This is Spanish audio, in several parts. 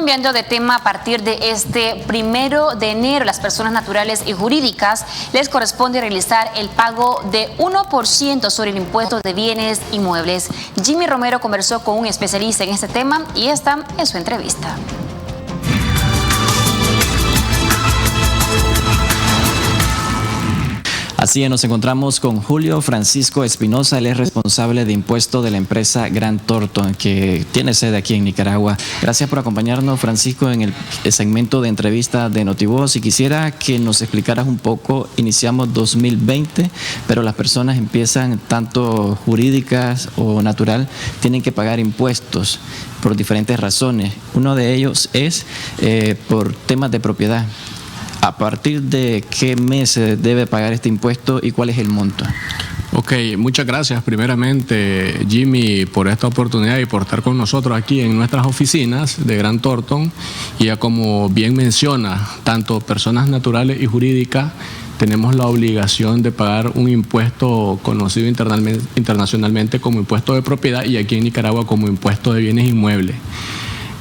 cambiando de tema, a partir de este 1 de enero, las personas naturales y jurídicas les corresponde realizar el pago de 1% sobre el impuesto de bienes inmuebles. Jimmy Romero conversó con un especialista en este tema y esta es su entrevista. Así es, nos encontramos con Julio Francisco Espinosa, él es responsable de impuesto de la empresa Grant Thornton, que tiene sede aquí en Nicaragua. Gracias por acompañarnos, Francisco, en el segmento de entrevista de Notivoz. Y quisiera que nos explicaras un poco, iniciamos 2020, pero las personas empiezan, tanto jurídicas o natural, tienen que pagar impuestos por diferentes razones. Uno de ellos es por temas de propiedad. ¿A partir de qué mes se debe pagar este impuesto y cuál es el monto? Ok, muchas gracias primeramente, Jimmy, por esta oportunidad y por estar con nosotros aquí en nuestras oficinas de Grant Thornton. Y ya como bien menciona, tanto personas naturales y jurídicas tenemos la obligación de pagar un impuesto conocido internacionalmente como impuesto de propiedad y aquí en Nicaragua como impuesto de bienes inmuebles.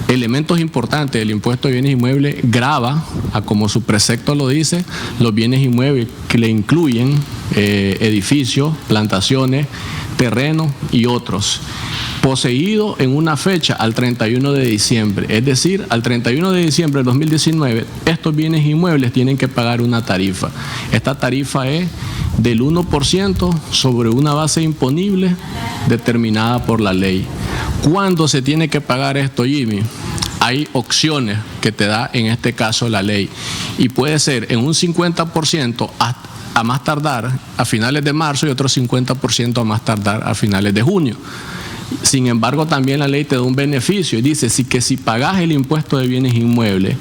Elementos importantes del impuesto de bienes inmuebles: grava, como su precepto lo dice, los bienes inmuebles que le incluyen edificios, plantaciones, terrenos y otros, poseído en una fecha al 31 de diciembre, es decir, al 31 de diciembre de 2019, estos bienes inmuebles tienen que pagar una tarifa. Esta tarifa es del 1% sobre una base imponible determinada por la ley. ¿Cuándo se tiene que pagar esto, Jimmy? Hay opciones que te da en este caso la ley y puede ser en un 50% a más tardar a finales de marzo y otro 50% a más tardar a finales de junio. Sin embargo, también la ley te da un beneficio y dice que si pagas el impuesto de bienes inmuebles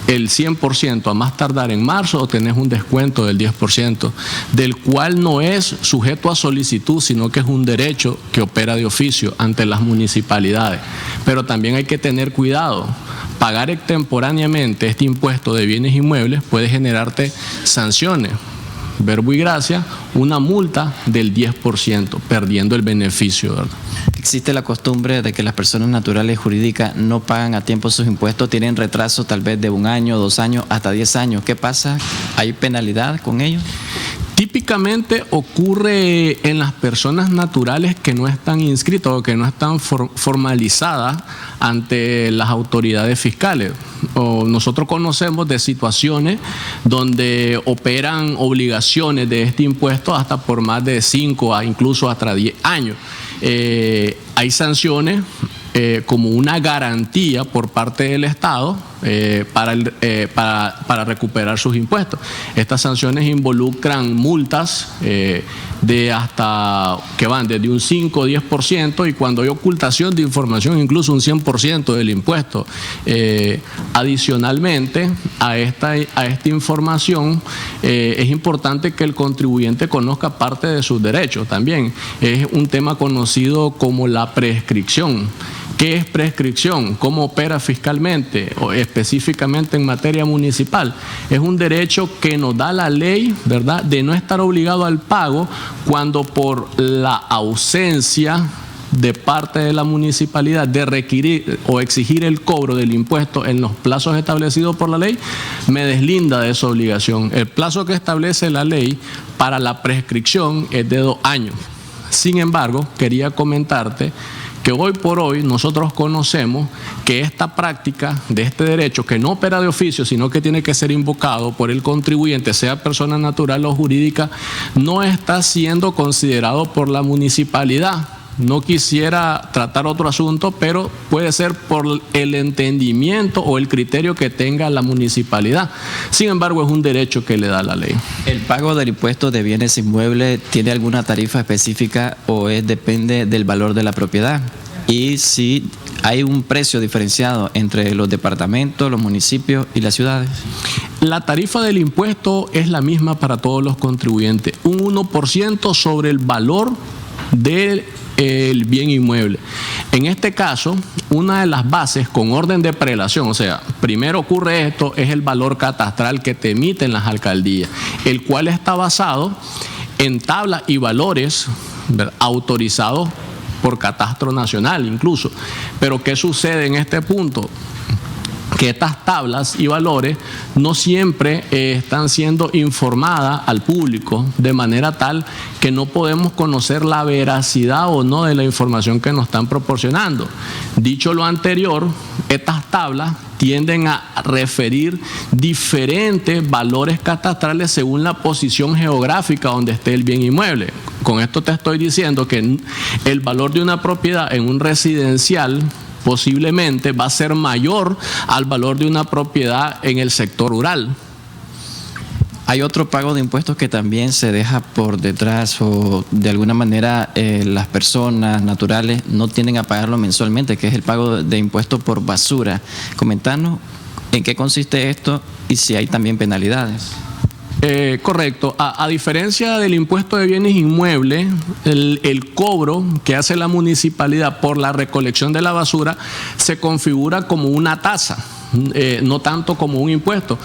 el 100% a más tardar en marzo, o tenés un descuento del 10%, del cual no es sujeto a solicitud, sino que es un derecho que opera de oficio ante las municipalidades. Pero también hay que tener cuidado. Pagar extemporáneamente este impuesto de bienes inmuebles puede generarte sanciones. Verbo y gracia, una multa del 10%, perdiendo el beneficio, ¿verdad? ¿Existe la costumbre de que las personas naturales jurídicas no pagan a tiempo sus impuestos? ¿Tienen retraso tal vez de 1 año, 2 años, hasta 10 años? ¿Qué pasa? ¿Hay penalidad con ellos? Típicamente ocurre en las personas naturales que no están inscritas o que no están formalizadas ante las autoridades fiscales. Nosotros conocemos de situaciones donde operan obligaciones de este impuesto hasta por más de 5 a incluso hasta 10 años. Hay sanciones como una garantía por parte del Estado para recuperar sus impuestos. Estas sanciones involucran multas de hasta que van desde un 5 o 10%, y cuando hay ocultación de información incluso un 100% del impuesto. Adicionalmente a esta información es importante que el contribuyente conozca parte de sus derechos también. Es un tema conocido como la prescripción. ¿Qué es prescripción? ¿Cómo opera fiscalmente o específicamente en materia municipal? Es un derecho que nos da la ley, ¿verdad?, de no estar obligado al pago cuando por la ausencia de parte de la municipalidad de requerir o exigir el cobro del impuesto en los plazos establecidos por la ley, me deslinda de esa obligación. El plazo que establece la ley para la prescripción es de 2 años. Sin embargo, quería comentarte que hoy por hoy nosotros conocemos que esta práctica de este derecho, que no opera de oficio, sino que tiene que ser invocado por el contribuyente, sea persona natural o jurídica, no está siendo considerado por la municipalidad. No quisiera tratar otro asunto, pero puede ser por el entendimiento o el criterio que tenga la municipalidad. Sin embargo, es un derecho que le da la ley. ¿El pago del impuesto de bienes inmuebles tiene alguna tarifa específica o depende del valor de la propiedad? Y si hay un precio diferenciado entre los departamentos, los municipios y las ciudades. La tarifa del impuesto es la misma para todos los contribuyentes, un 1% sobre el valor del bien inmueble. En este caso, una de las bases con orden de prelación, o sea, primero ocurre esto, es el valor catastral que te emiten las alcaldías, el cual está basado en tablas y valores autorizados por Catastro Nacional incluso. Pero ¿qué sucede en este punto? que estas tablas y valores no siempre están siendo informadas al público de manera tal que no podemos conocer la veracidad o no de la información que nos están proporcionando. Dicho lo anterior, estas tablas tienden a referir diferentes valores catastrales según la posición geográfica donde esté el bien inmueble. Con esto te estoy diciendo que el valor de una propiedad en un residencial posiblemente va a ser mayor al valor de una propiedad en el sector rural. Hay otro pago de impuestos que también se deja por detrás o de alguna manera las personas naturales no tienden a pagarlo mensualmente, que es el pago de impuestos por basura. Comentanos en qué consiste esto y si hay también penalidades. Correcto. A diferencia del impuesto de bienes inmuebles, el cobro que hace la municipalidad por la recolección de la basura se configura como una tasa. No tanto como un impuesto,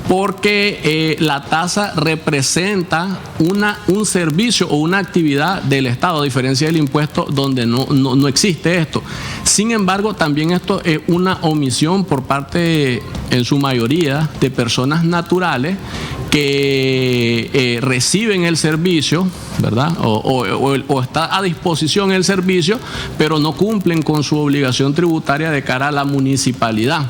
porque la tasa representa un servicio o una actividad del Estado, a diferencia del impuesto donde no existe esto. Sin embargo, también esto es una omisión por parte, en su mayoría, de personas naturales que reciben el servicio, ¿verdad? O está a disposición el servicio, pero no cumplen con su obligación tributaria de cara a la municipalidad.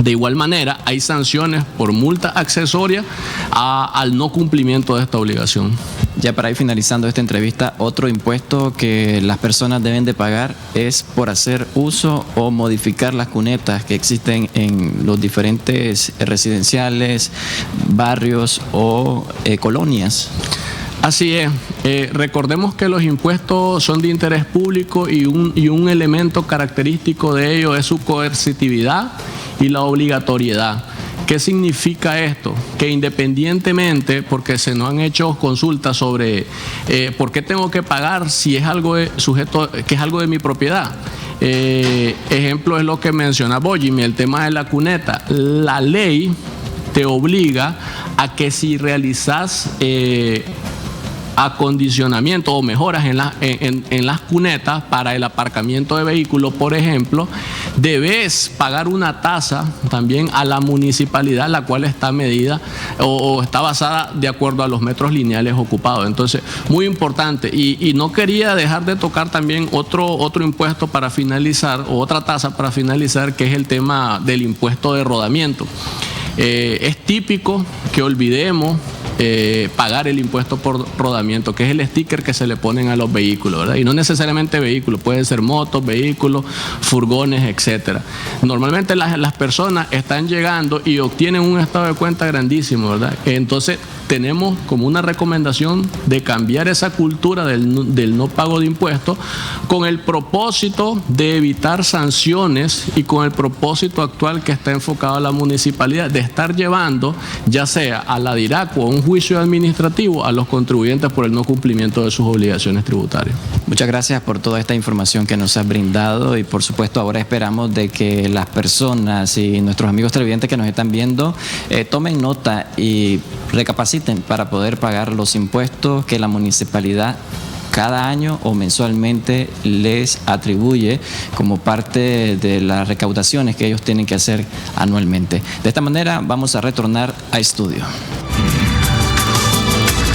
De igual manera, hay sanciones por multa accesoria al no cumplimiento de esta obligación. Ya para ir finalizando esta entrevista, otro impuesto que las personas deben de pagar es por hacer uso o modificar las cunetas que existen en los diferentes residenciales, barrios o colonias. Así es. Recordemos que los impuestos son de interés público y un elemento característico de ello es su coercitividad y la obligatoriedad. ¿Qué significa esto? Que independientemente, porque se nos han hecho consultas sobre por qué tengo que pagar si es algo que es algo de mi propiedad. Ejemplo es lo que menciona Jimmy, el tema de la cuneta. La ley te obliga a que si realizas acondicionamiento o mejoras en las cunetas para el aparcamiento de vehículos, por ejemplo, debes pagar una tasa también a la municipalidad, la cual está medida o está basada de acuerdo a los metros lineales ocupados. Entonces, muy importante. Y no quería dejar de tocar también otro impuesto para finalizar, o otra tasa para finalizar, que es el tema del impuesto de rodamiento. Es típico que olvidemos pagar el impuesto por rodamiento, que es el sticker que se le ponen a los vehículos, ¿verdad? Y no necesariamente vehículos, pueden ser motos, vehículos, furgones, etcétera. Normalmente las personas están llegando y obtienen un estado de cuenta grandísimo, ¿verdad? Entonces tenemos como una recomendación de cambiar esa cultura del no pago de impuestos con el propósito de evitar sanciones y con el propósito actual que está enfocado a la municipalidad de estar llevando, ya sea a la DIRAC o a un juicio administrativo, a los contribuyentes por el no cumplimiento de sus obligaciones tributarias. Muchas gracias por toda esta información que nos has brindado y por supuesto ahora esperamos de que las personas y nuestros amigos televidentes que nos están viendo tomen nota y recapaciten para poder pagar los impuestos que la municipalidad cada año o mensualmente les atribuye como parte de las recaudaciones que ellos tienen que hacer anualmente. De esta manera vamos a retornar a estudio.